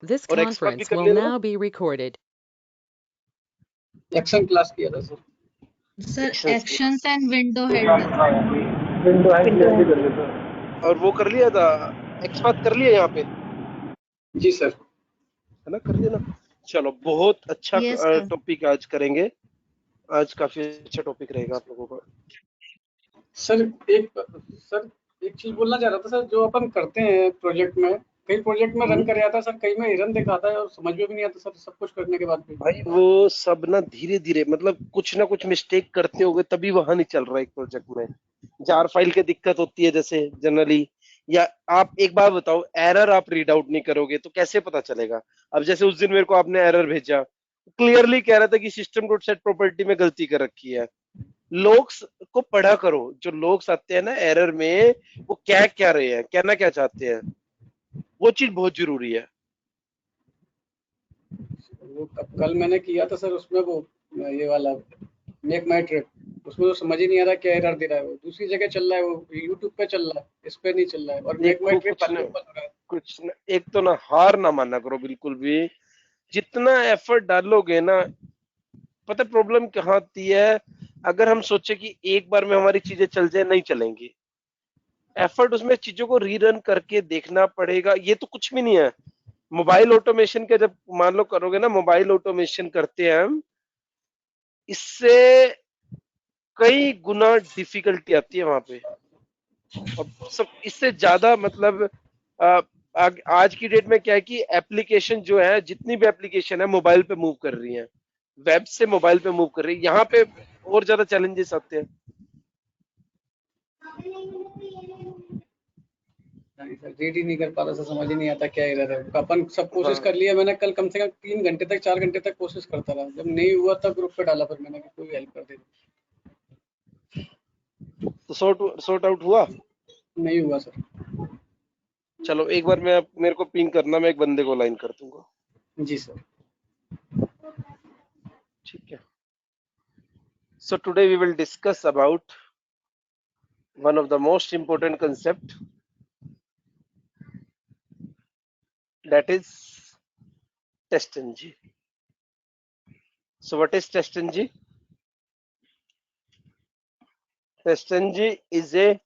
This और expert भी conference कर will लेना। now be recorded. Action class किया था sir. Sir actions and window head window hand भी कर लेता। और वो कर लिया था, एक्सपर्ट कर लिया यहाँ पे, जी सर। है ना, कर लिया ना। चलो बहुत अच्छा Yes, sir. टॉपिक आज करेंगे, आज काफी अच्छा टॉपिक रहेगा आप लोगों का। सर एक चीज बोलना चाह रहा था सर, जो अपन करते हैं प्रोजेक्ट में, कई प्रोजेक्ट में रन कर आता है सर, कई में एरर दिखाता है और समझ में भी नहीं आता सर, सब कुछ करने के बाद भी। भाई वो सब ना धीरे धीरे, मतलब कुछ ना कुछ मिस्टेक करते होगे तभी वहां नहीं चल रहा है एक प्रोजेक्ट में। जार फाइल की दिक्कत होती है जैसे जनरली, या आप एक बार बताओ, एरर आप रीड आउट नहीं करोगे तो कैसे पता चलेगा। अब जैसे उस दिन मेरे को आपने एरर भेजा, क्लियरली कह रहा था कि सिस्टम डॉट सेट प्रॉपर्टी में गलती कर रखी है। लोग्स को पढ़ा करो, जो लोग्स आते हैं ना एरर में, वो क्या क्या रहे हैं, कहना क्या चाहते हैं, वो चीज बहुत जरूरी है। वो कल मैंने किया था सर, उसमें वो ये वाला मेक माई ट्रिप, उसमें तो समझ ही नहीं आ रहा क्या एरर दे रहा है। वो दूसरी जगह चल रहा है, वो यूट्यूब पे चल रहा है, इस पे नहीं चल रहा है, और मेक माई देखो ट्रिप कुछ वाले न, ऊपर हो रहा है। कुछ न, एक तो ना हार ना माना करो बिल्कुल भी। जितना एफर्ट डालोगे ना, पता प्रॉब्लम कहाँ आती है, अगर हम सोचे कि एक बार में हमारी चीजें चल जाए, नहीं चलेंगी। एफर्ट उसमें चीजों को रीरन करके देखना पड़ेगा, ये तो कुछ भी नहीं है। मोबाइल ऑटोमेशन का जब मान लो करोगे ना, मोबाइल ऑटोमेशन करते हैं हम, इससे कई गुना डिफिकल्टी आती है वहां पे। और सब इससे ज्यादा मतलब आज की डेट में क्या है कि एप्लीकेशन जो है, जितनी भी एप्लीकेशन है मोबाइल पे मूव कर रही है, वेब से मोबाइल पे मूव कर रही है, यहाँ पे और ज्यादा चैलेंजेस आते हैं। नहीं सर, रीड ही नहीं कर पा रहा सर, समझ ही नहीं आता क्या एरर है। अपन सब कोशिश हाँ। कर लिया मैंने, कल कम से कम 3 घंटे तक 4 घंटे तक कोशिश करता रहा, जब नहीं हुआ तब ग्रुप पे डाला फिर मैंने कि कोई हेल्प कर दे। तो सॉर्ट आउट हुआ। नहीं हुआ सर। चलो एक बार मैं, मेरे को पिंग करना, मैं एक बंदे को लाइन कर दूंगा। जी सर। ठीक है। So today we will discuss about one of the most important concept, that is TestNG. So what is TestNG? TestNG is a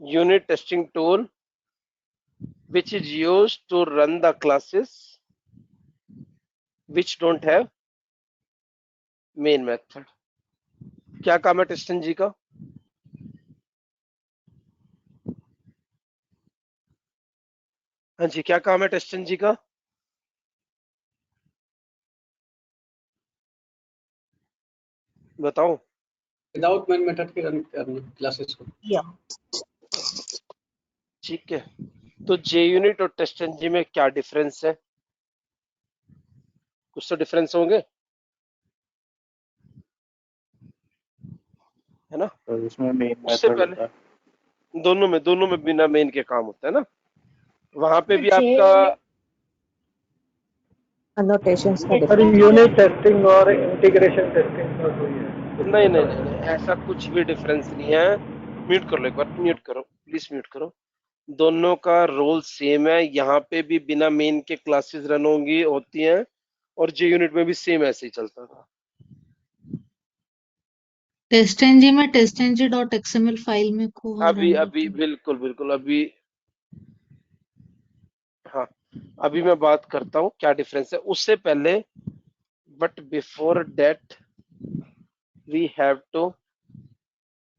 unit testing tool which is used to run the classes which don't have main method. क्या काम है TestNG का? हाँ जी, क्या काम है TestNG का? बताओ। विदाउट मेन मेथड के रन करना क्लासेस को। ठीक है, तो JUnit और TestNG में क्या डिफरेंस है? कुछ तो डिफरेंस होंगे, है ना? तो इसमें मेन उससे मेथड पहले होता है। दोनों में बिना मेन के काम होता है ना। वहां पे भी आपका annotations का सर difference यूनिट टेस्टिंग और इंटीग्रेशन टेस्टिंग का कोई है? नहीं, ऐसा कुछ भी डिफरेंस नहीं है। म्यूट कर लो एक बार, म्यूट करो प्लीज, म्यूट करो। दोनों का रोल सेम है, यहाँ पे भी बिना मेन के क्लासेस रन होती हैं, और JUnit में भी सेम ऐसे ही चलता था। टेस्टएनजी में testng.xml फाइल में को अभी बिल्कुल अभी, हाँ अभी मैं बात करता हूँ क्या डिफरेंस है उससे पहले। But before that we have to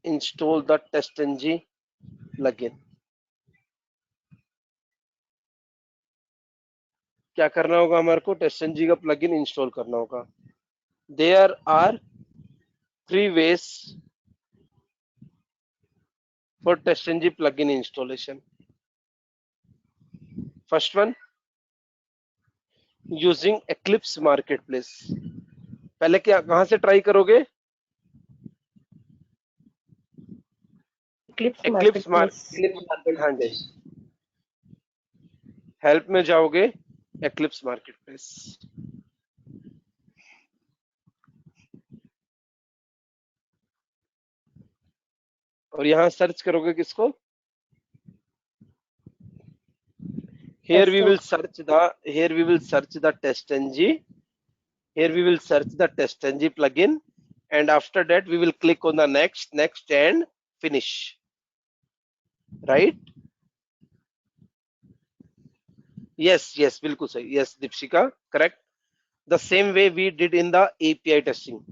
install the TestNG plugin. क्या करना होगा हमारे को? TestNG का प्लगइन इंस्टॉल करना होगा। There are 3 ways for TestNG plugin installation. First one, using Eclipse Marketplace. पहले क्या, कहां से ट्राई करोगे? Eclipse Marketplace। हाँ जी, हेल्प में जाओगे, Eclipse Marketplace। और यहां सर्च करोगे किसको? Here we will search the TestNG. Here we will search the TestNG plugin, and after that we will click on the next and finish. Right? Yes, बिल्कुल सही. Yes, Dipshika, correct. The same way we did in the API testing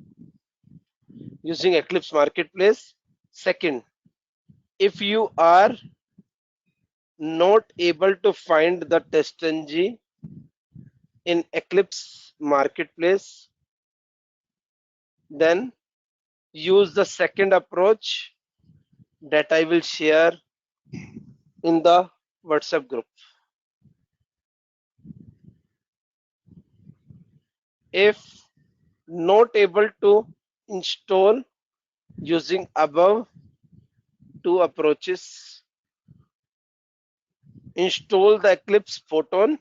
using Eclipse Marketplace. Second, if you are not able to find the TestNG in Eclipse Marketplace, then use the second approach that I will share in the WhatsApp group. If not able to install using above two approaches, install the Eclipse Photon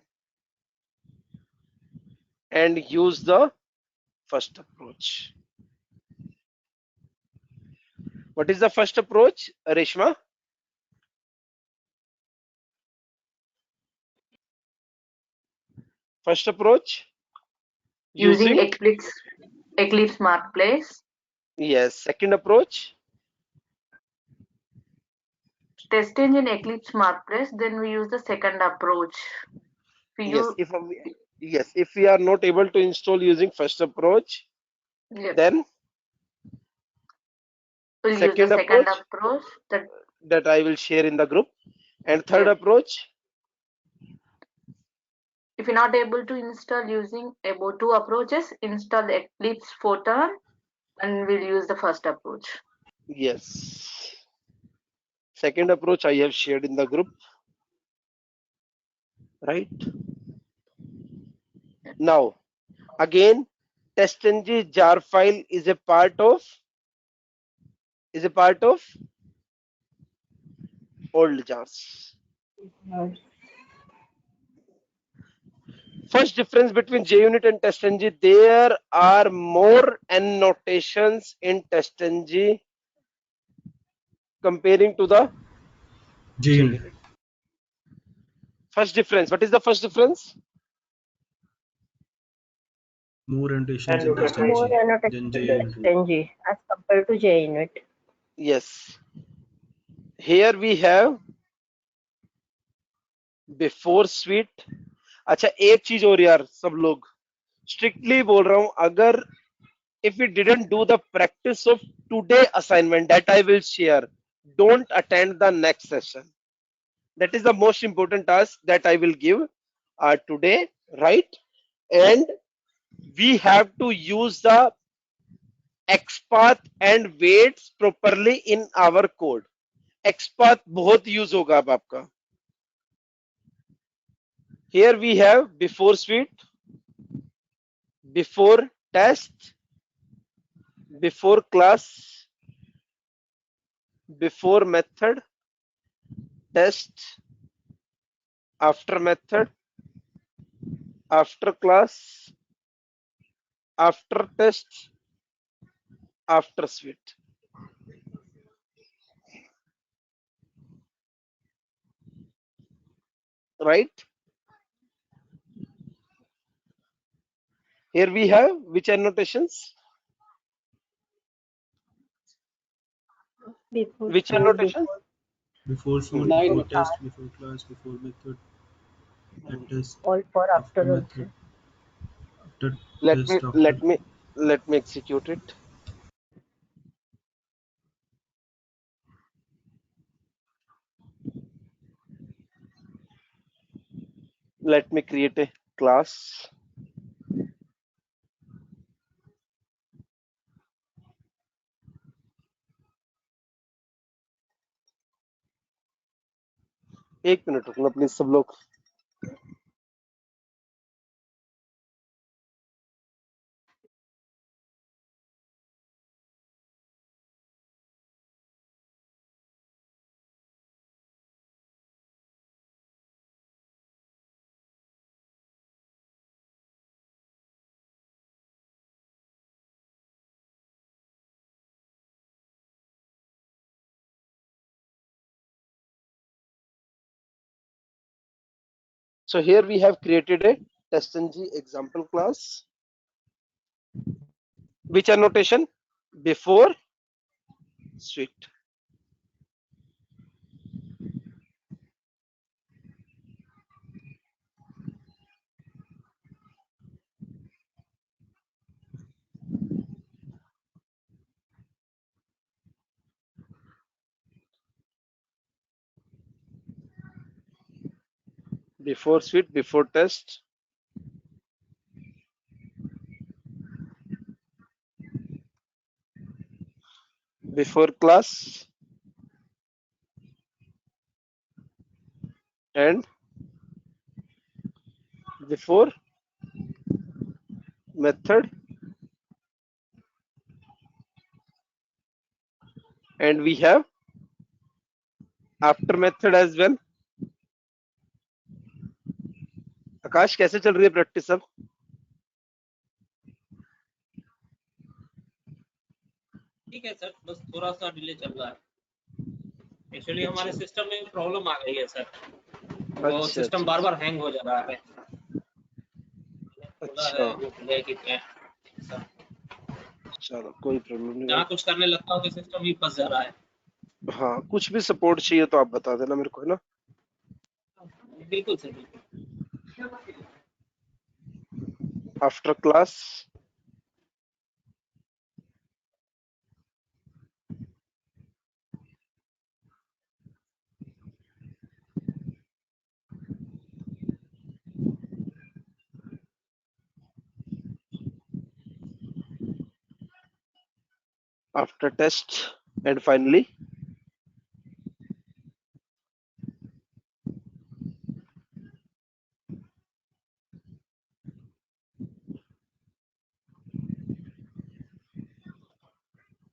and use the first approach. What is the first approach, Reshma? First approach using Eclipse Marketplace. Yes. Second approach. Test engine Eclipse Marketplace. Then we use the second approach. If we are not able to install using first approach, then we'll use the second approach that I will share in the group. And third approach, if you're not able to install using about two approaches, install Eclipse Photon and we'll use the first approach. Yes. Second approach I have shared in the group. Right. Now, again, TestNG jar file is a part of old jars. First difference between JUnit and TestNG, there are more annotations in TestNG comparing to the JUnit. First difference. What is the first difference? More annotations in TestNG as compared to JUnit. Yes. Here we have before suite. अच्छा एक चीज और यार सब लोग strictly बोल रहा हूं अगर if we didn't do the practice of today assignment that I will share, don't attend the next session. That is the most important task that I will give today, right? And we have to use the XPath and weights properly in our code. XPath बहुत use होगा अब आपका. Here we have before suite, before test, before class, before method, test, after method, after class, after test, after suite. Right? Here we have which annotations? Which annotation? Before suite, Nine. before test, before class, before method, and test. All for after method. also. After Let me execute it. Let me create a class. एक minute रुकना please सब लोग. So here we have created a TestNG example class. Which annotation? Before suite. Before suite, before test. Before class. And before method. And we have after method as well. आकाश कैसे चल रही है practice सब? ठीक है sir, बस थोड़ा सा डिले चल रहा है। एक्चुअली हमारे सिस्टम में प्रॉब्लम आ गई है सर, वो सिस्टम बार बार हैंग हो जा रहा है। अच्छा, सर चलो कोई प्रॉब्लम नहीं। जहाँ कुछ करने लगता हूँ तो सिस्टम ही फंस जा रहा है। हाँ, कुछ भी सपोर्ट चाहिए तो आप बता देना मेरे को, है ना? बिल्कुल सर, बिल्कुल। After class after test and finally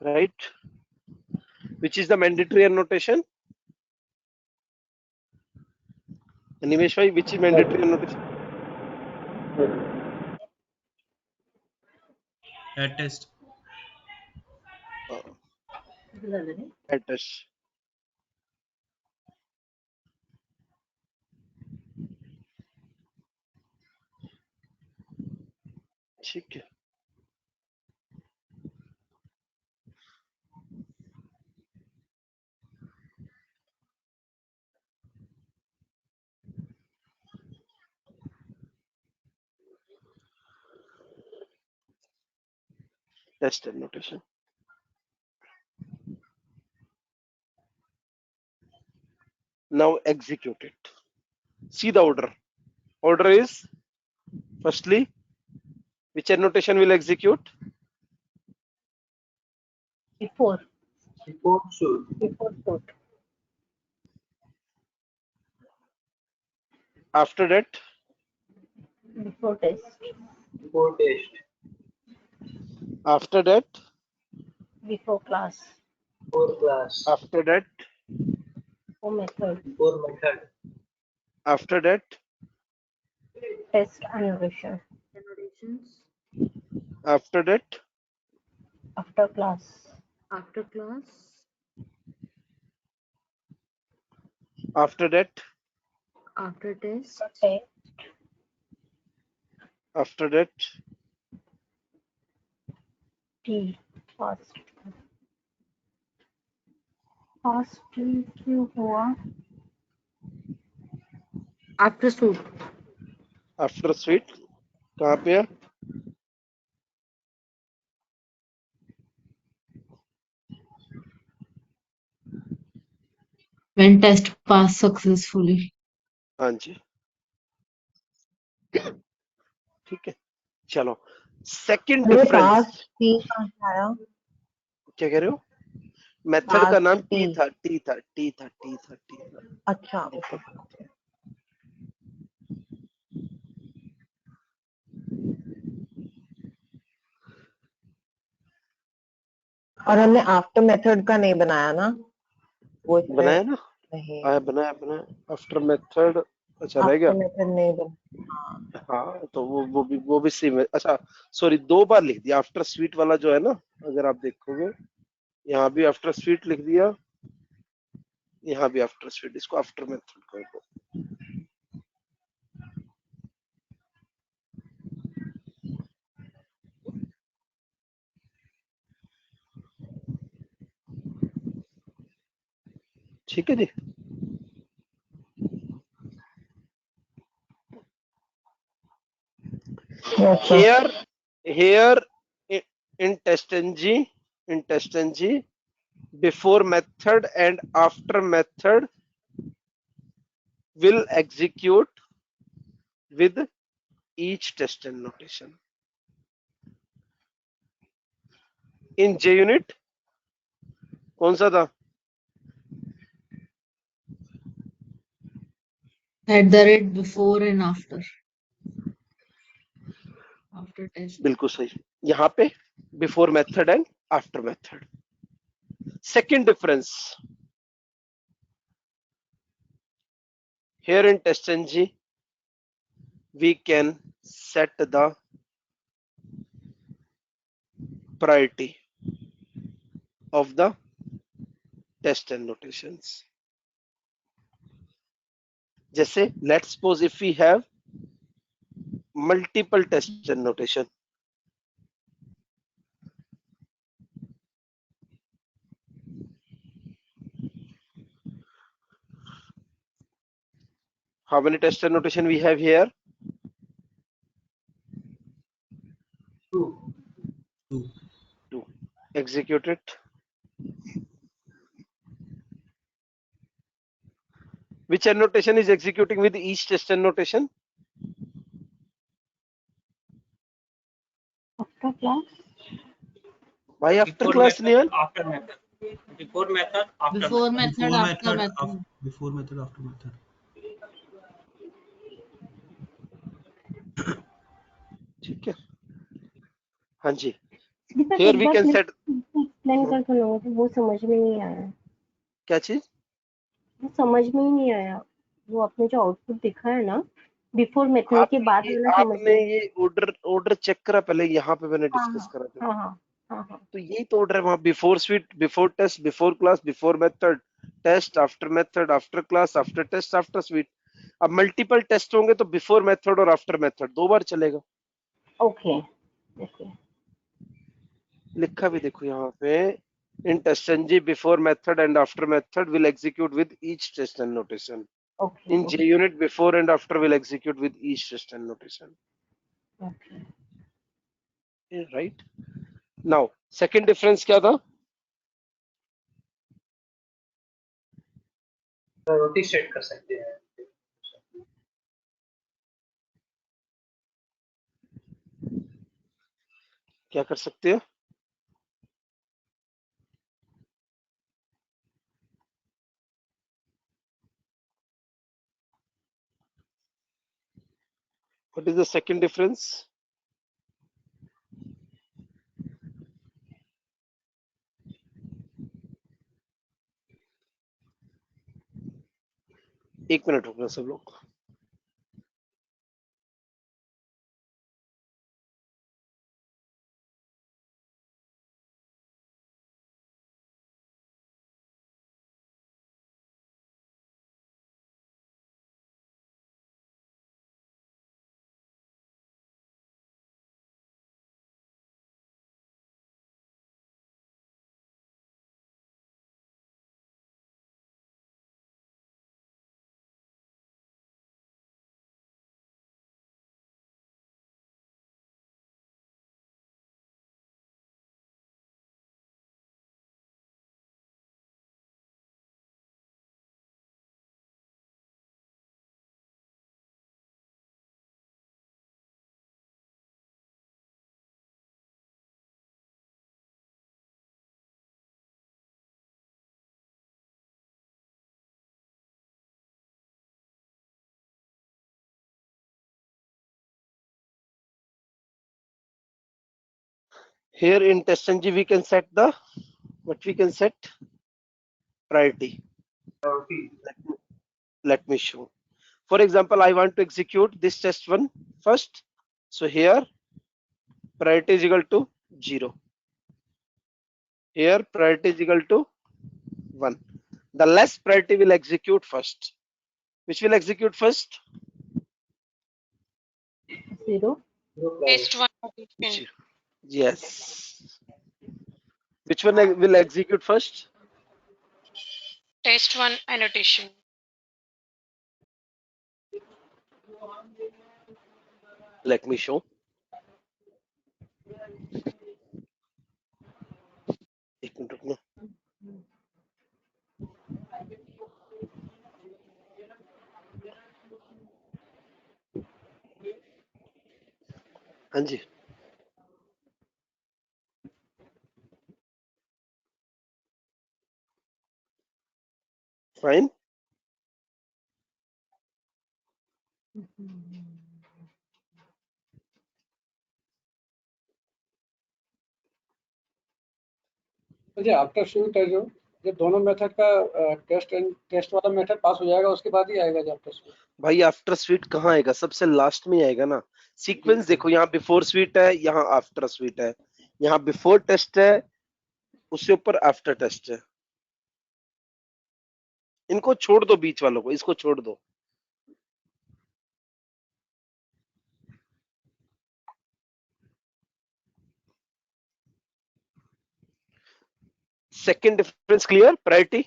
right, which is the mandatory annotation? Animesh bhai, which is mandatory annotation? At test. At test. ठीक है। Test annotation. Now execute it. See the order. Order is firstly, which annotation will execute? Before should. suit. After that, Before test. Before test. after that, Before class. Before class. after that, Before method. Before method. after that, Test annotation. after that, After class. After class. after that, After test. Test. after that, T. First. First T क्यों हुआ? After suit. after suite. कहाँ पे है? When test passed successfully. हाँ जी, ठीक है। चलो, second difference T कहाँ से आया? क्या कह रहे हो? मेथड का नाम टी T. था, टी था, टी था, टी था, टी था। अच्छा, और हमने आफ्टर मेथड का नहीं बनाया ना? वो इसमें बनाया ना? नहीं, आया, बनाया। आफ्टर मेथड अच्छा रह गया। आफ्टर मेथड नहीं बना। हाँ, तो वो भी सेम है। अच्छा, सॉरी, दो बार लिख दिया। आफ्टर स्वीट वाला जो है ना, अगर आप देखोगे, यहाँ भी आफ्टर स्वीट लिख दिया, यहाँ भी आफ्टर स्वीट, इसको आफ्टर मेथड कहो। ठीक है जी। Yes, sir. Here in TestNG, before method and after method will execute with each test notation. In JUnit कौन सा था? @ before and after test. बिल्कुल सही। यहाँ पे before method and after method. Second difference, here in TestNG we can set the priority of the test annotations. जैसे let's suppose if we have multiple test annotation, how many test annotation we have here? 2. 2. Execute it. Which annotation is executing with each test annotation? After class? Why after Before class, method, Nihal? after method. Before method, after Before method. method, after method. before method, after method. ठीक है, हाँ जी। दीपक Here एक we bar can फिर set explain कर दो लोगों को, वो समझ में नहीं आया। क्या चीज? वो समझ में ही नहीं आया, वो आपने जो आउटपुट दिखा है ना बिफोर मेथड के बाद वाला समझ आपने में। ये ऑर्डर चेक करा पहले, यहाँ पे मैंने डिस्कस करा था। हाँ हाँ हाँ हाँ तो यही तो ऑर्डर है वहाँ, before suite, before test, before class, before method, test, after class, after test, after suite. अब मल्टीपल टेस्ट होंगे तो बिफोर मेथड और आफ्टर मेथड 2 बार चलेगा। ओके ओके लिखा भी देखो यहाँ पे, in TestNG before method and after method will execute with each test annotation. Okay In JUnit before and after will execute with each test annotation. Okay Yeah, right? Now second difference क्या था? Priority set कर सकते हैं। क्या कर सकते हो? What is the second difference? एक मिनट रुकना सब लोग। Here in TestNG we can set the, what we can set? Priority. Let me show. For example, I want to execute this test one first. So here priority is equal to 0. Here priority is equal to 1. The less priority will execute first. Which will execute first? 0 Test 1. Zero. Yes. Which one will execute first? Test 1 annotation. Let me show. एक minute रुकना. हाँ जी. Fine. जी after shoot है जो दोनों method का test वाला method पास हो जाएगा उसके बाद ही आएगा जो आफ्टर शूट. भाई आफ्टर स्वीट कहाँ आएगा? सबसे लास्ट में आएगा ना. सीक्वेंस देखो, यहाँ बिफोर स्वीट है, यहाँ आफ्टर स्वीट है, यहाँ बिफोर टेस्ट है, उससे ऊपर आफ्टर टेस्ट है. इनको छोड़ दो, बीच वालों को, इसको छोड़ दो. Second difference clear? Priority.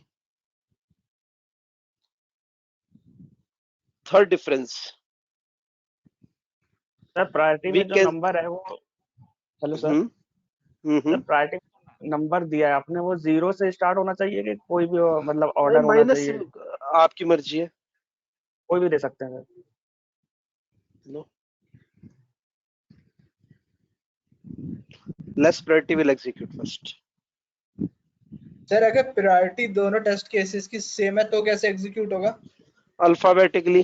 Third difference. Sir priority We में जो can- नंबर है वो, हेलो सर, हम्म. प्रायोरिटी नंबर दिया है आपने, वो 0 से स्टार्ट होना चाहिए कि कोई भी मतलब ऑर्डर होना माइनस चाहिए? आपकी मर्जी है. कोई भी दे सकते हैं sir. No. Less priority will execute first. Sir अगर प्रायोरिटी दोनों टेस्ट केसेस की सेम है तो कैसे एग्जीक्यूट होगा? Alphabetically.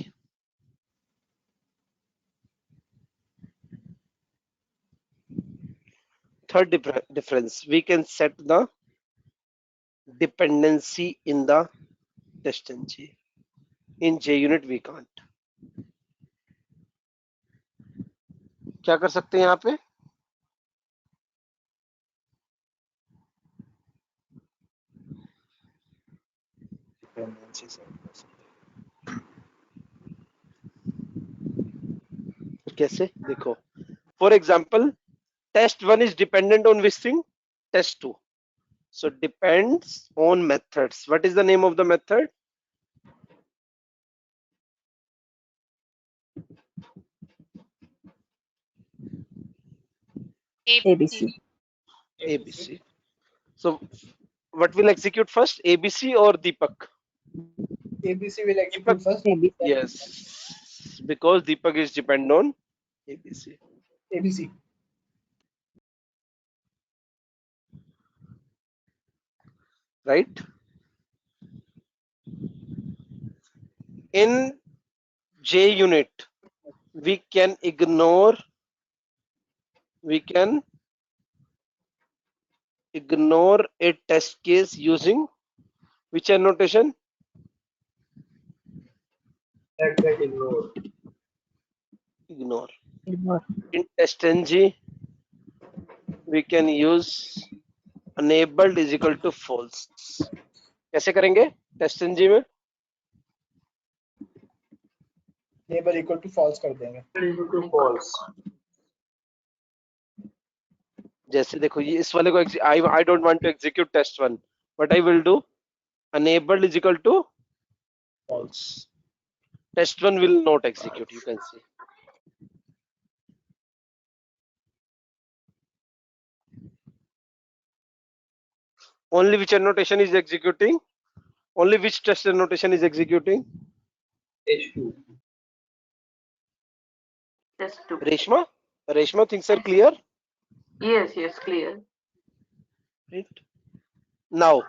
Third difference, we can set the dependency in the test ng. In JUnit we can't. क्या कर सकते हैं यहाँ पे? कैसे? देखो, for example, test 1 is dependent on which thing? Test 2. So depends on methods. What is the name of the method? ABC. ABC. So what will execute first? ABC or Deepak? ABC will execute first. Yes, because Deepak is dependent on ABC. ABC. Right? In JUnit, we can ignore a test case using which annotation? Ignore. Ignore. In testng, we can use enabled is equal to false. कैसे करेंगे testng में? Enable equal to false कर देंगे. Equal to false. जैसे देखो, ये इस वाले को I don't want to execute test 1. What I will do? Enabled is equal to false. Test 1 will not execute, you can see. Only which annotation is executing? Only which test annotation is executing? H2. Test 2. Reshma, things are clear? Yes, clear. Right. Now,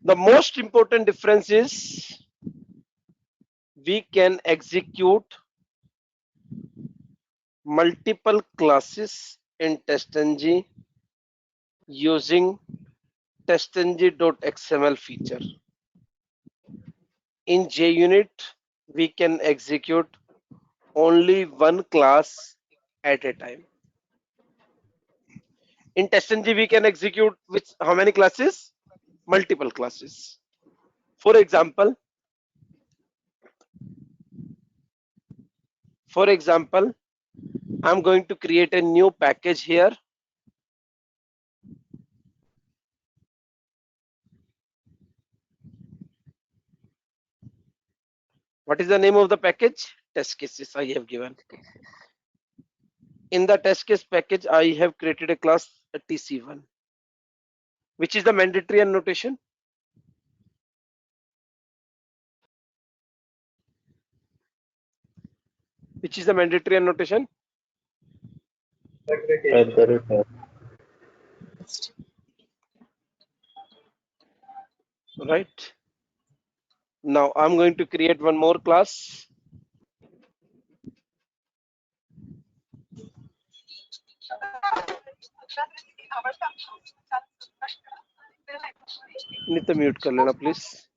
the most important difference is we can execute multiple classes in testng using testng.xml feature. In JUnit, we can execute only one class at a time. In testng, we can execute how many classes? Multiple classes. For example, I'm going to create a new package here. What is the name of the package? Test cases I have given. In the test case package, I have created a class TC1. Which is the mandatory annotation? Which is the mandatory annotation? Right. Now I'm going to create one more class. Nitya mute कर लेना please.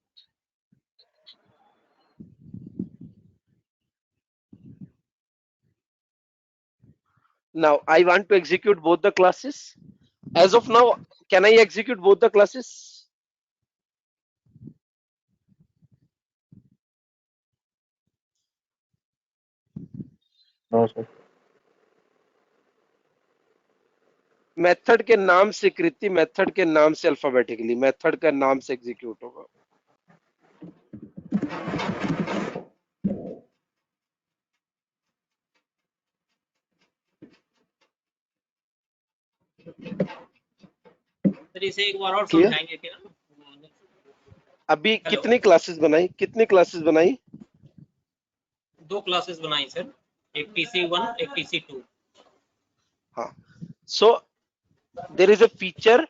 Now I want to execute both the classes. As of now, can I execute both the classes? No, sir. Method के नाम से कृति, method के नाम से alphabetically, method का नाम से एग्जीक्यूट होगा. सर इसे एक बार और Clear? समझाएंगे क्या? अभी कितनी क्लासेस बनाई? कितनी क्लासेस बनाई? 2 क्लासेस बनाई सर, एक TC1 एक TC2. हाँ. So there is a feature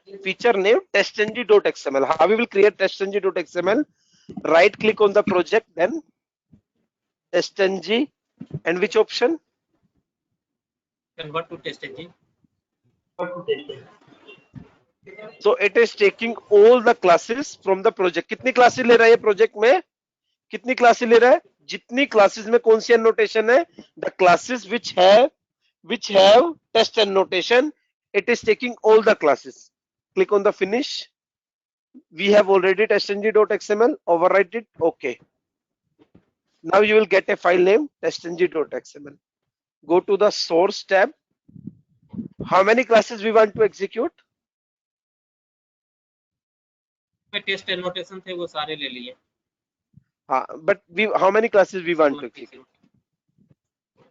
name testng.xml. How we will create testng.xml? Right click on the project, then testng, and which option? Convert to testng. So it is taking all the classes from the project. कितनी classes ले रहा है ये project में? कितनी classes ले रहा है? जितनी क्लासेस में कौन सी annotation है? The classes which have test annotation, it is taking all the classes. Click on the finish. We have already testng.xml. Overwrite it. Okay. Now you will get a file name testng.xml. Go to the source tab. How many classes we want to execute? में test annotation थे वो सारे ले लिए. But how many classes we want to execute?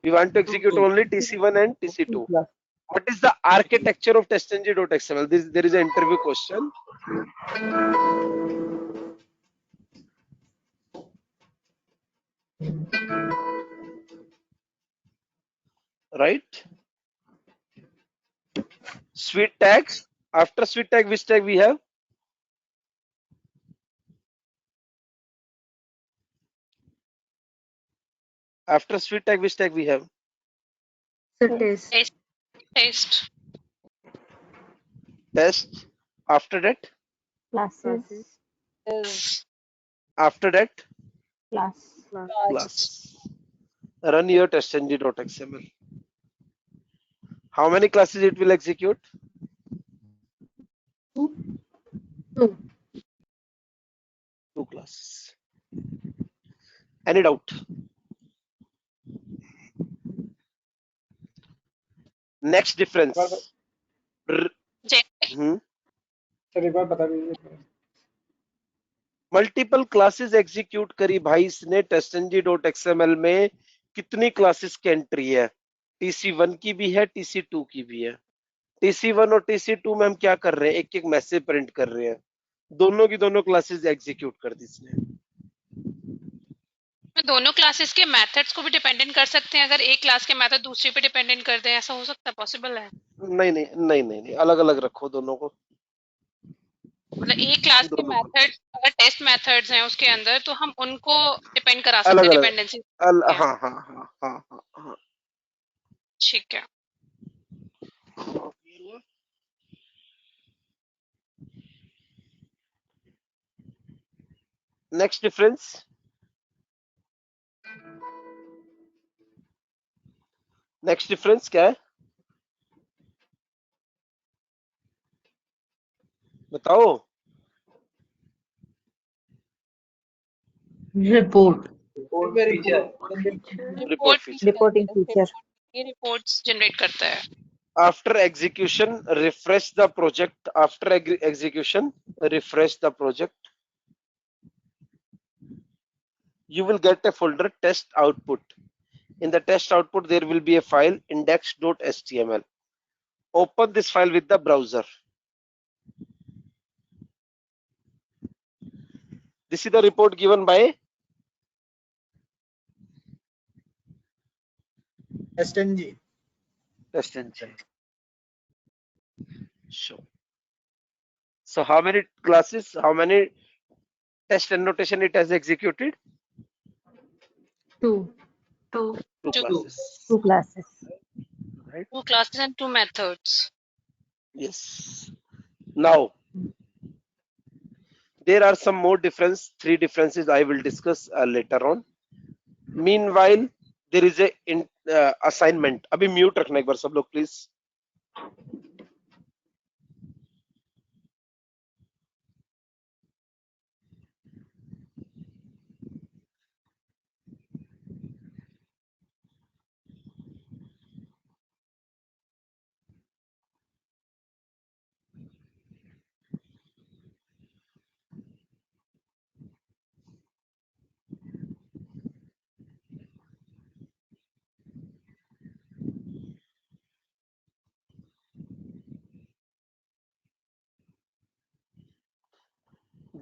We want to execute only TC1 and TC2. What is the architecture of testng.xml? There is an interview question. Right? Sweet tags. After sweet tag, which tag we have? After sweet tag, which tag we have? Test. Test. After that? Classes. After that? Class. Run your testng.xml. How many classes it will execute? 2. 2 classes. Any doubt? Next difference. Sir एक बार बता दीजिए. Multiple classes execute करी भाई इसने testng.xml में. कितनी classes की entry है? TC1 की भी है, TC2 की भी है. TC1 और TC2 में हम क्या कर रहे हैं? एक एक मैसेज प्रिंट कर रहे हैं. दोनों की दोनों क्लासेस एग्जीक्यूट कर दी इसने. दोनों क्लासेस के मेथड्स को भी डिपेंडेंट कर सकते हैं. अगर एक क्लास के मेथड दूसरे पे डिपेंडेंट कर दें, ऐसा हो सकता है? पॉसिबल है? नहीं, अलग अलग रखो दोनों को. मतलब एक क्लास के मेथड अगर टेस्ट मेथड्स हैं उसके अंदर, तो हम उनको डिपेंड करा सकते हैं, डिपेंडेंसी. हाँ. ठीक है. Next difference. नेक्स्ट डिफरेंस क्या है? बताओ. Reporting feature. ये रिपोर्ट्स जनरेट करता है. After execution, refresh the project. After execution, refresh the project. you will get a folder test output. In the test output, there will be a file index.html. Open this file with the browser. This is the report given by SNG. TestNG. So how many classes, how many test annotation it has executed? Two. Two. Two Two. classes. Two classes. Right? 2 classes and 2 methods. Yes. Now, there are some more three differences I will discuss later on. Meanwhile, there is a assignment. अभी mute रखना एक बार सब लोग please.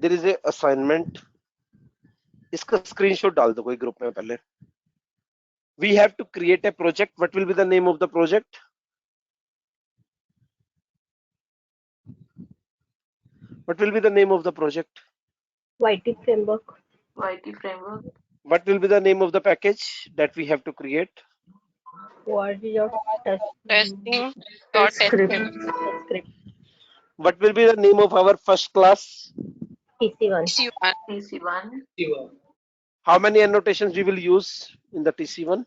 There is a assignment. इसका screenshot डाल दो कोई group में पहले. We have to create a project. What will be the name of the project? What will be the name of the project? YT framework. YT framework. What will be the name of the package that we have to create? Testing. Script. Script. What will be the name of our first class? TC1. TC1. TC1. How many annotations we will use in the TC1?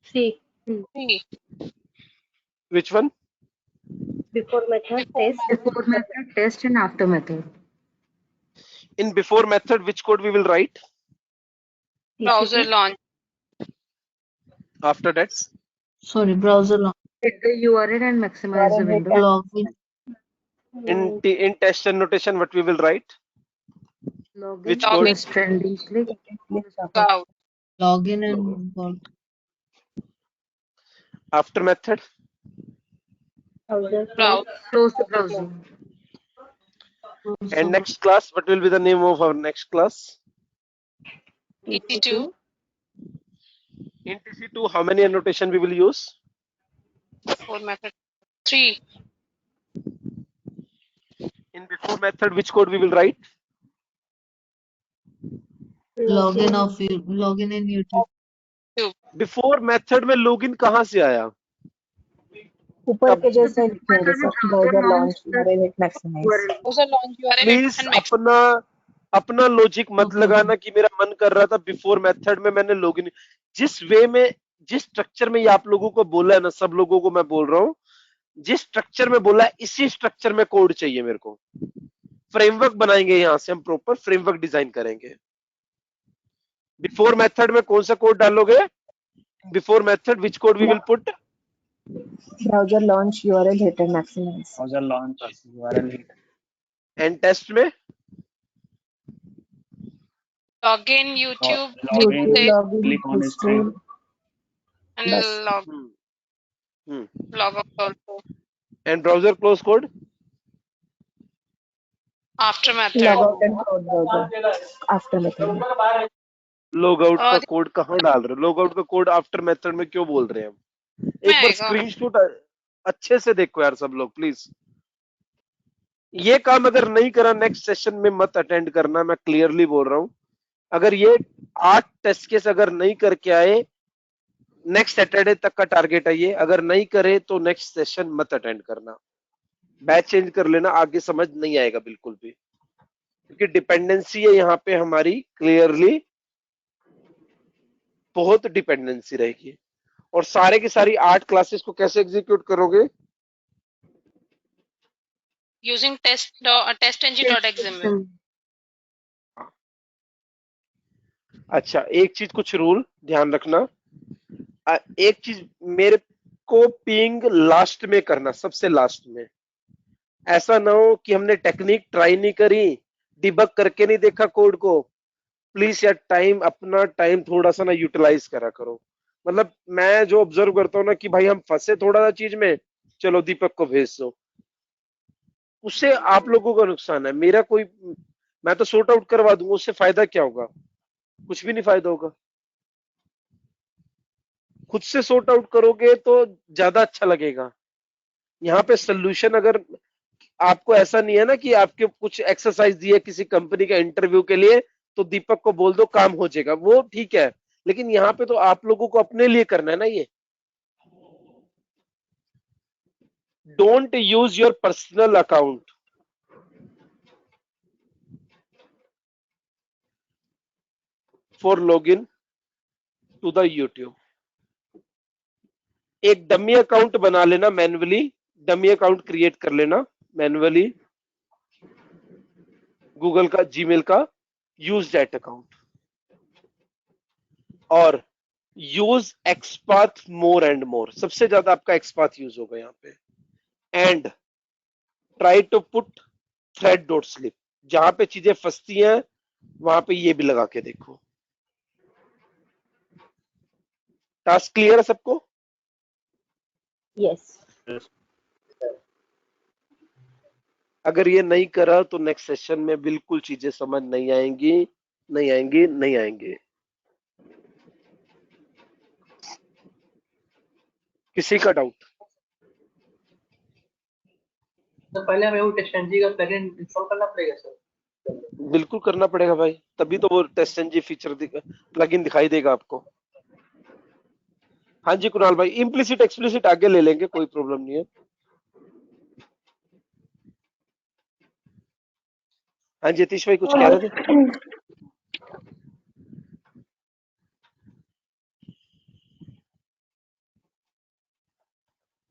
3. 3. Which one? Before method, test. Before method, test, and after method. In before method, which code we will write? Browser launch. After that, Sorry, browser launch. Hit the URL and maximize the window. Login. in test annotation, what we will write? Login Which Login. code? plus trending click. Out. Login and log. After method, Browse. Close the browser. and next class, what will be the name of our next class? TC2. In TC2, how many annotation we will use? Before method. 3. In before method, which code we will write? Login of you. Login in YouTube. Before method में login कहाँ से आया? ऊपर के जैसे लिखेंगे sir, browser launch URL maximize. Browser launch URL please and max. अपना logic मत लगाना कि मेरा मन कर रहा था बिफोर मेथड में मैंने लॉगिन. जिस वे में, जिस स्ट्रक्चर में ये आप लोगों को बोला है ना, सब लोगों को मैं बोल रहा हूँ, जिस स्ट्रक्चर में बोला है इसी स्ट्रक्चर में कोड चाहिए मेरे को. फ्रेमवर्क बनाएंगे, यहां से हम प्रॉपर फ्रेमवर्क डिजाइन करेंगे. बिफोर मेथड में कौन सा कोड डालोगे? Before method which code we will put? Browser launch URL hitter maximize. browser launch URL hit. And test में Login, YouTube, Login. click Click on history. and Bas. log out also. And browser close code. After method. Log out and close browser after method. Log out का और- code कहाँ डाल रहे हो? Log out का code after method में क्यों बोल रहे हैं हम? एक बार आएगा। स्क्रीनशॉट अच्छे से देखो यार सब लोग प्लीज. ये काम अगर नहीं करा नेक्स्ट सेशन में मत अटेंड करना, मैं क्लियरली बोल रहा हूं. अगर ये 8 टेस्ट केस अगर नहीं करके आए, नेक्स्ट सैटरडे तक का टारगेट है ये. अगर नहीं करे तो नेक्स्ट सेशन मत अटेंड करना, बैच चेंज कर लेना, आगे समझ नहीं आएगा बिल्कुल भी, क्योंकि डिपेंडेंसी है यहाँ पे हमारी. क्लियरली बहुत डिपेंडेंसी रहेगी. और सारे की सारी 8 क्लासेस को कैसे एग्जीक्यूट करोगे? Using testng.xml. अच्छा, एक चीज, कुछ रूल ध्यान रखना. एक चीज मेरे को पिंग लास्ट में करना, सबसे लास्ट में. ऐसा ना हो कि हमने टेक्निक ट्राई नहीं करी, डिबग करके नहीं देखा कोड को, प्लीज यार अपना टाइम थोड़ा सा ना यूटिलाइज करा करो। मतलब मैं जो ऑब्जर्व करता हूँ ना कि भाई हम फंसे थोड़ा सा चीज में, चलो दीपक को भेज दो, उससे आप लोगों का नुकसान है, मेरा कोई, मैं तो सॉर्ट आउट करवा दूंगा, उससे फायदा क्या होगा? कुछ भी नहीं फायदा होगा। खुद से सॉर्ट आउट करोगे तो ज्यादा अच्छा लगेगा। यहाँ पे सोल्यूशन, अगर आपको ऐसा नहीं है ना कि आपके कुछ एक्सरसाइज दी है किसी कंपनी का इंटरव्यू के लिए, तो दीपक को बोल दो काम हो जाएगा, वो ठीक है, लेकिन यहाँ पे तो आप लोगों को अपने लिए करना है ना ये। Don't use your personal account for login to the YouTube. एक डमी अकाउंट बना लेना मैन्युअली, डमी अकाउंट क्रिएट कर लेना मैन्युअली, गूगल का, जीमेल का, यूज दैट अकाउंट, और use XPath more and more, सबसे ज्यादा आपका एक्सपाथ यूज होगा यहाँ पे। And try to put thread dot sleep, जहां पे चीजें फंसती हैं वहां पे ये भी लगा के देखो। टास्क क्लियर है सबको? यस। अगर ये नहीं करा तो नेक्स्ट सेशन में बिल्कुल चीजें समझ नहीं आएंगी, नहीं आएंगी, नहीं आएंगी। किसी का डाउट? तो पहले हमें वो टेस्टेंजी का प्लगइन इंस्टॉल करना पड़ेगा सर? बिल्कुल करना पड़ेगा भाई, तभी तो वो टेस्टेंजी फीचर प्लगइन दिखाई देगा आपको। हाँ जी कुणाल भाई, इम्प्लिसिट एक्सप्लिसिट आगे ले लेंगे, कोई प्रॉब्लम नहीं है। हाँ जी यतीश भाई कुछ कह रहे थे?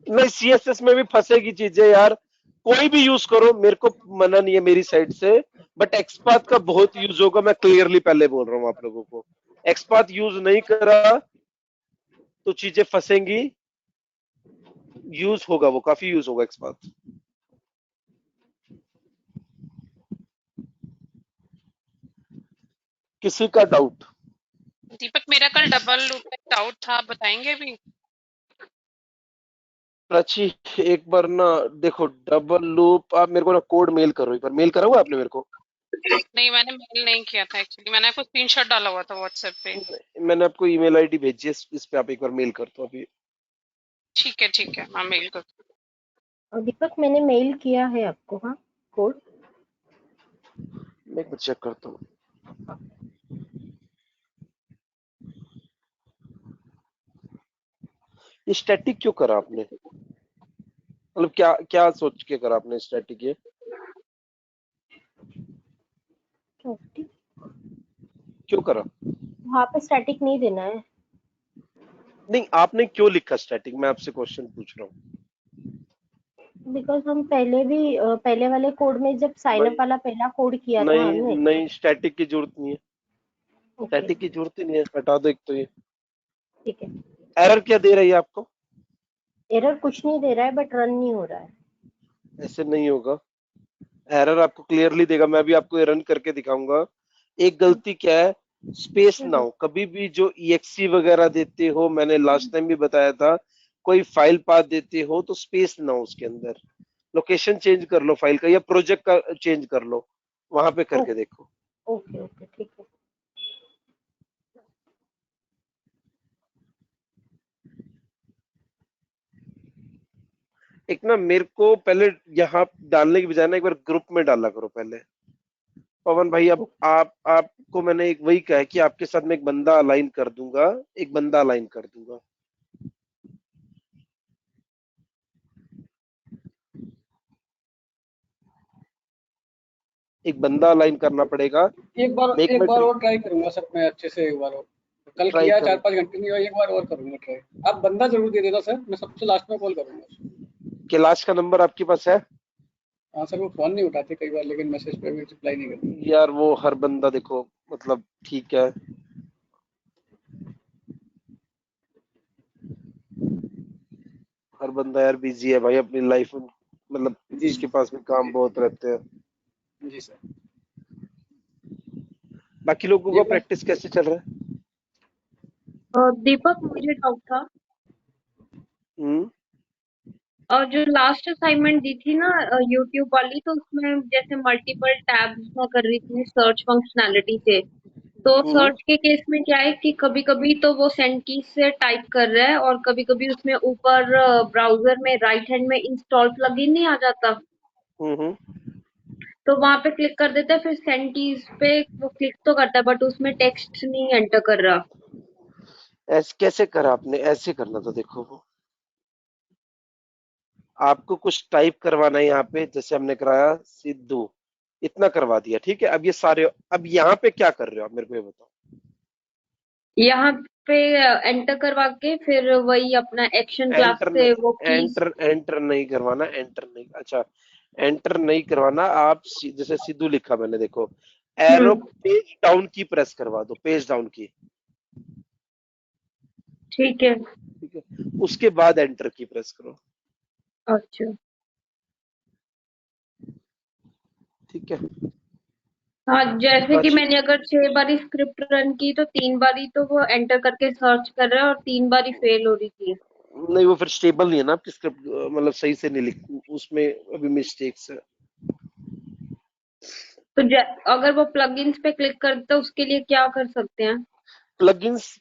नहीं, सीएसएस में भी फंसेगी चीजें यार, कोई भी यूज करो, मेरे को मना नहीं है मेरी साइड से, बट एक्सपाथ का बहुत यूज होगा, मैं क्लियरली पहले बोल रहा हूँ आप लोगों को। एक्सपाथ यूज नहीं करा तो चीजें फंसेंगी, यूज होगा, वो काफी यूज होगा एक्सपाथ। किसी का डाउट? दीपक, मेरा कल डबल लूप डाउट था, आप बताएंगे भी? प्राची एक बार ना देखो, डबल लूप आप मेरे को ना कोड मेल करो, एक बार मेल करा हुआ आपने मेरे को? नहीं, मैंने मेल नहीं किया था एक्चुअली, मैंने आपको स्क्रीनशॉट डाला हुआ था व्हाट्सएप पे। मैंने आपको ईमेल आईडी भेजी है, इस पे आप एक बार मेल कर दो अभी। ठीक है, मैं मेल कर। और दीपक मैंने मेल किया है आपको, हाँ, कोड। मैं एक बार चेक करता हूँ। ये स्टैटिक क्यों करा आपने? मतलब क्या क्या सोच के करा आपने स्टैटिक ये? क्यों करा? वहाँ पे स्टैटिक नहीं देना है। नहीं, आपने क्यों लिखा स्टैटिक, मैं आपसे क्वेश्चन पूछ रहा हूँ। बिकॉज हम पहले भी पहले वाले कोड में जब साइन अप वाला पहला कोड किया था नहीं हमने। नहीं, स्टैटिक की जरूरत नहीं है, स्टैटिक की जरूरत ही नहीं है, हटा दो एक तो ये। ठीक है। एरर क्या दे रही है आपको? एरर कुछ नहीं दे रहा है, बट रन नहीं हो रहा है। ऐसे नहीं होगा, एरर आपको क्लियरली देगा, मैं भी आपको रन करके दिखाऊंगा। एक गलती क्या है, स्पेस ना हो, कभी भी जो EXE वगैरह देते हो, मैंने लास्ट टाइम भी बताया था, कोई फाइल पाथ देते हो तो स्पेस ना हो उसके अंदर। लोकेशन चेंज कर लो फाइल का, या प्रोजेक्ट का चेंज कर लो, वहां पे करके देखो। ओके ओके ठीक है। एक ना मेरे को पहले यहाँ डालने की बजाय ना एक बार ग्रुप में डाला करो पहले। पवन भाई, अब आपको मैंने एक वही कहा है कि आपके साथ में एक बंदा अलाइन कर दूंगा, एक बंदा अलाइन कर दूंगा। एक बंदा अलाइन करना पड़ेगा। एक बार और ट्राई करूंगा सर, मैं अच्छे से एक बार और। कल किया 4-5 घंटे नहीं हुआ, एक बार और करूंगा ट्राई। आप बंदा जरूर दे देना सर, मैं सबसे लास्ट में कॉल करूंगा। कैलाश का नंबर आपके पास है? हाँ सर, वो फोन नहीं उठाते कई बार, लेकिन मैसेज पे भी रिप्लाई नहीं करते यार वो हर बंदा देखो, मतलब ठीक है, हर बंदा यार बिजी है भाई अपनी लाइफ में, मतलब जिसके पास में काम बहुत रहते हैं। जी सर। बाकी लोगों का प्रैक्टिस कैसे चल रहा है? दीपक, मुझे डाउट था, हम्म और जो लास्ट असाइनमेंट दी थी ना यूट्यूब वाली, तो उसमें जैसे मल्टीपल टैब्स में कर रही थी सर्च फंक्शनैलिटी से, तो हम्म सर्च के केस में क्या है कि कभी कभी तो वो सेंड की से टाइप कर रहा है और कभी कभी उसमें ऊपर ब्राउजर में राइट हैंड में इंस्टॉल प्लगइन नहीं आ जाता, हम्म तो वहां पे क्लिक कर देता है, फिर सेंड कीज पे वो क्लिक तो करता है बट उसमें टेक्स्ट नहीं एंटर कर रहा। ऐसे कैसे करा आपने? ऐसे करना था, देखो वो आपको कुछ टाइप करवाना है यहाँ पे, जैसे हमने कराया सिद्धू, इतना करवा दिया, ठीक है। अब ये सारे, अब यहाँ पे क्या कर रहे हो आप, मेरे को ये बताओ। यहाँ पे एंटर करवा के फिर वही अपना एक्शन क्लास एंटर से वो कीज। एंटर एंटर नहीं करवाना, एंटर नहीं, अच्छा एंटर नहीं करवाना। आप जैसे सिद्धू लिखा मैंने, देखो एरो पेज डाउन की प्रेस करवा दो, पेज डाउन की, ठीक है। ठीक है। उसके बाद एंटर की प्रेस करो, अच्छा, ठीक है। हाँ, जैसे कि बस मैंने अगर 6 बारी स्क्रिप्ट रन की तो 3 बारी तो वो एंटर करके सर्च कर रहा है और 3 बारी फेल हो रही थी। नहीं, वो फिर स्टेबल नहीं है ना आपकी स्क्रिप्ट, मतलब सही से नहीं लिख, उसमें अभी मिस्टेक्स है। तो अगर वो प्लगइन्स पे क्लिक करते तो उसके लिए क्या कर सकते हैं? प्लगइन्स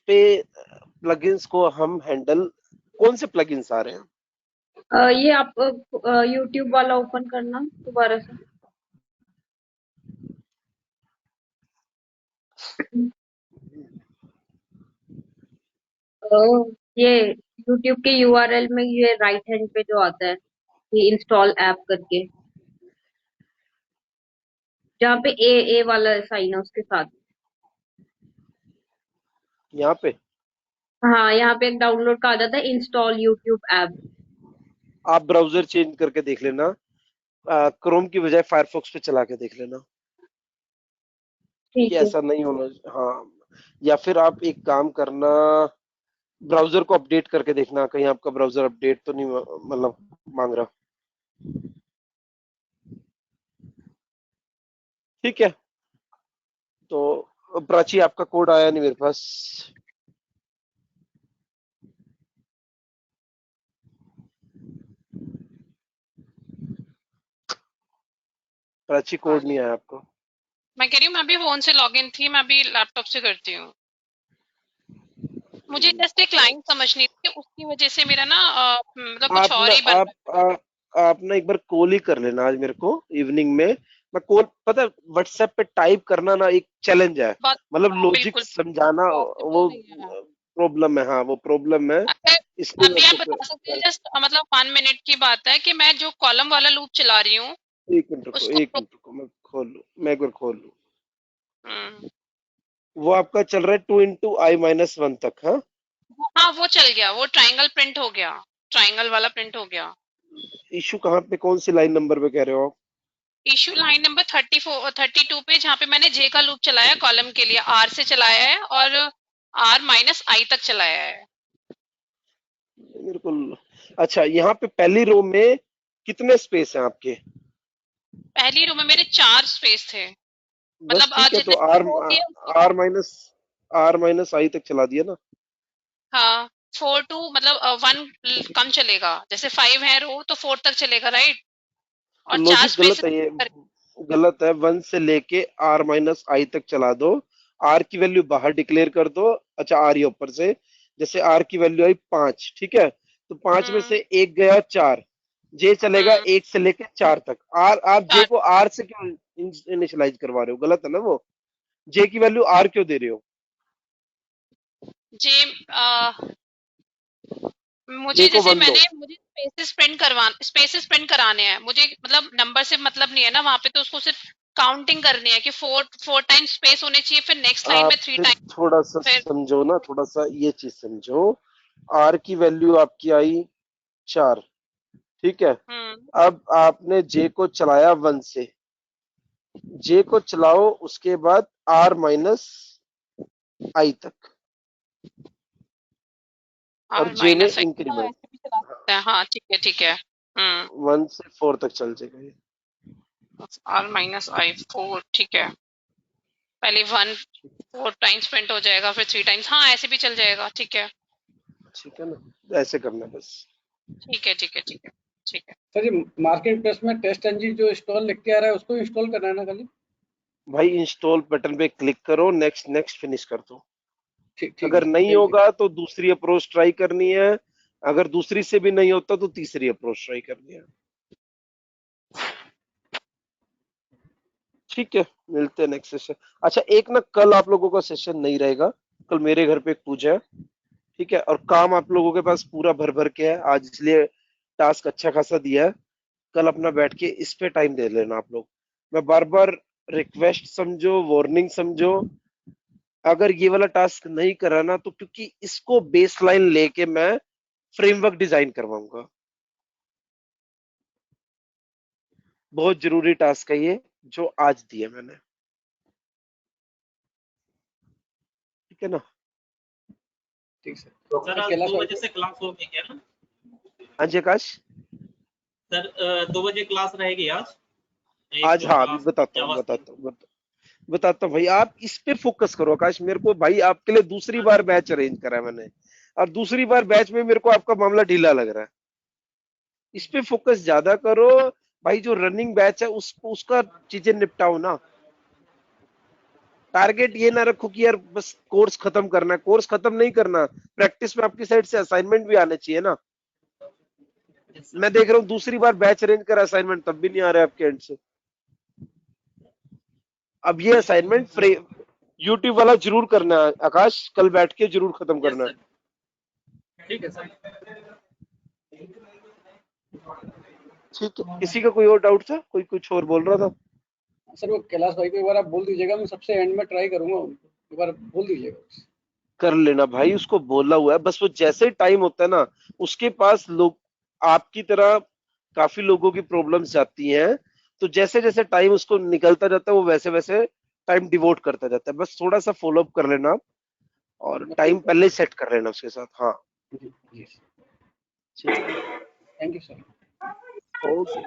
को हम हैंडल, कौन से प्लगइन्स आ रहे हैं? ये आप यूट्यूब वाला ओपन करना दोबारा से। ये यूट्यूब के यूआरएल में ये राइट हैंड पे जो आता है ये इंस्टॉल ऐप करके, जहाँ पे ए वाला साइन है उसके साथ। यहाँ पे हाँ, यहाँ पे एक डाउनलोड का आ जाता है इंस्टॉल यूट्यूब ऐप। आप ब्राउजर चेंज करके देख लेना, क्रोम की बजाय फायरफॉक्स पे चला के देख लेना ठीक कि है। ऐसा नहीं होना। हाँ, या फिर आप एक काम करना, ब्राउजर को अपडेट करके देखना, कहीं आपका ब्राउजर अपडेट तो नहीं मतलब मांग रहा, ठीक है। तो प्राची, आपका कोड आया नहीं मेरे पास। प्राची, कोड नहीं आया आपको? मैं कह रही हूँ, मैं अभी फोन से लॉगिन थी, मैं अभी लैपटॉप से करती हूँ। मुझे जस्ट एक लाइन समझनी थी, उसकी वजह से मेरा ना मतलब कुछ आप और ना ही बन आप ना एक बार कॉल ही कर लेना आज मेरे को इवनिंग में। मैं कॉल, पता है व्हाट्सएप पे टाइप करना ना एक चैलेंज है, बात। मतलब लॉजिक बिल्कुल समझाना पॉसिबल वो नहीं है। प्रॉब्लम है। हाँ, वो प्रॉब्लम है, अगर इसलिए अभी मेरे आप को बता सकते हैं, जस्ट मतलब 1 मिनट की बात है कि मैं जो कॉलम वाला लूप चला रही हूँ एक मिनट रुको, उसको एक मिनट रुको, मैं खोल लूँ, मैं एक बार खोल लूँ। हम्म, वो आपका चल रहा है 2 × i-1 तक, हाँ। हाँ वो चल गया, वो ट्रायंगल प्रिंट हो गया, ट्रायंगल वाला प्रिंट हो गया। इशू कहाँ पे, कौन सी लाइन नंबर पे कह रहे हो आप? इशू लाइन नंबर 32 पे, जहाँ पे मैंने जे का लूप चलाया कॉलम के लिए, आर से चलाया है और R-I तक चलाया है। मेरे को, अच्छा, यहाँ पे पहली रो में कितने स्पेस हैं आपके? पहली रो में मेरे 4 स्पेस थे, बस मतलब ठीक है, तो जितने आर फोर दिए उसके आर बाद। माइनस आर माइनस आई तक चला दिया ना। हाँ, 4 टू मतलब 1 कम चलेगा, जैसे 5 है रो तो 4 तक चलेगा, राइट। तो और 4 लॉजिक गलत स्पेस। है ये, गलत है। 1 से लेके R-I तक चला दो, आर की वैल्यू बाहर डिक्लेयर कर दो। अच्छा, आर ये ऊपर से, जैसे आर की वैल्यू आई 5, ठीक है, तो 5 में से एक गया 4, जे चलेगा 1 से लेके 4 तक। आर, आप जे को आर से क्यों इनिशियलाइज करवा रहे हो? गलत है ना वो। जे की वैल्यू आर क्यों दे रहे हो? जे मुझे जे को जैसे 1 दो। मुझे स्पेसेस प्रिंट कराने हैं मुझे, मतलब नंबर से मतलब नहीं है ना वहां पे, तो उसको सिर्फ काउंटिंग करनी है कि 4 टाइम्स स्पेस होने चाहिए, फिर नेक्स्ट लाइन में आप 3 फिर टाइम्स। थोड़ा सा फिर समझो ना, थोड़ा सा ये चीज समझो। आर की वैल्यू आपकी आई 4, ठीक है। अब आपने जे को चलाया 1 से, जे को चलाओ उसके बाद R-I तक, और जे में R-I इंक्रीमेंट ऐसे भी चला सकते हैं, हाँ ठीक है ठीक है। 1 से 4 तक चल जाएगा ये। R-I 4 ठीक है। पहले 1 4 टाइम्स प्रिंट हो जाएगा, फिर 3 टाइम्स, हाँ ऐसे भी चल जाएगा। ठीक है ठीक है ना, ऐसे करना है बस। ठीक है ठीक है ठीक है ठीक है। सर ये मार्केट प्लेस में टेस्ट एनजी जो इंस्टॉल लिख के आ रहा है उसको इंस्टॉल करना है ना खाली? भाई इंस्टॉल बटन पे क्लिक करो, नेक्स्ट नेक्स्ट फिनिश कर दो। ठीक ठीक अगर है, नहीं thank you। होगा तो दूसरी अप्रोच ट्राई करनी है, अगर दूसरी से भी नहीं होता तो तीसरी अप्रोच ट्राई करनी है। ठीक है, मिलते हैं नेक्स्ट सेशन। अच्छा एक ना, कल आप लोगों का सेशन नहीं रहेगा, कल मेरे घर पे एक पूजा है, ठीक है, और काम आप लोगों के पास पूरा भर भर के है आज, इसलिए टास्क अच्छा खासा दिया है। कल अपना बैठ के इस पे टाइम दे लेना आप लोग। मैं बार बार रिक्वेस्ट समझो, वार्निंग समझो, अगर ये वाला टास्क नहीं करा ना तो, क्योंकि इसको बेसलाइन लेके मैं फ्रेमवर्क डिजाइन करवाऊंगा। बहुत जरूरी टास्क है ये जो आज दिया मैंने, ठीक है ना। ठीक सर। सर आज 2 बजे से क्लास होगी क्या ना? हाँ जी आकाश, सर 2 बजे क्लास रहेगी आज? आज हाँ अभी बताता हूँ भाई, आप इस पे फोकस करो आकाश। मेरे को भाई आपके लिए दूसरी बार बैच अरेंज करा है मैंने, और दूसरी बार बैच में मेरे को आपका मामला ढीला लग रहा है। इस पे फोकस ज्यादा करो भाई, जो रनिंग बैच है उसका चीजें निपटाओ ना। टारगेट ये ना रखो कि यार बस कोर्स खत्म करना है, कोर्स खत्म नहीं करना, प्रैक्टिस में आपकी साइड से असाइनमेंट भी आने चाहिए ना। मैं देख रहा हूँ दूसरी बार बैच अरेंज करा, असाइनमेंट तब भी नहीं आ रहा है आपके एंड से। अब ये असाइनमेंट यूट्यूब वाला जरूर करना है आकाश, कल बैठ के जरूर खत्म करना है। ठीक है सर। ठीक है, किसी का कोई और डाउट था? कोई कुछ और बोल रहा था? सर वो कैलाश भाई को एक बार आप बोल दीजिएगा, मैं सबसे एंड में ट्राई करूंगा उनको, एक बार बोल दीजिएगा। कर लेना भाई, उसको बोला हुआ है, बस वो जैसे टाइम होता है ना, उसके पास लोग आपकी तरह काफी लोगों की प्रॉब्लम्स जाती हैं, तो जैसे जैसे टाइम उसको निकलता जाता है वो वैसे वैसे टाइम डिवोट करता जाता है। बस थोड़ा सा फॉलो अप कर लेना आप, और टाइम पहले सेट कर लेना उसके साथ। हाँ जी ठीक है, थैंक यू सर। ओके।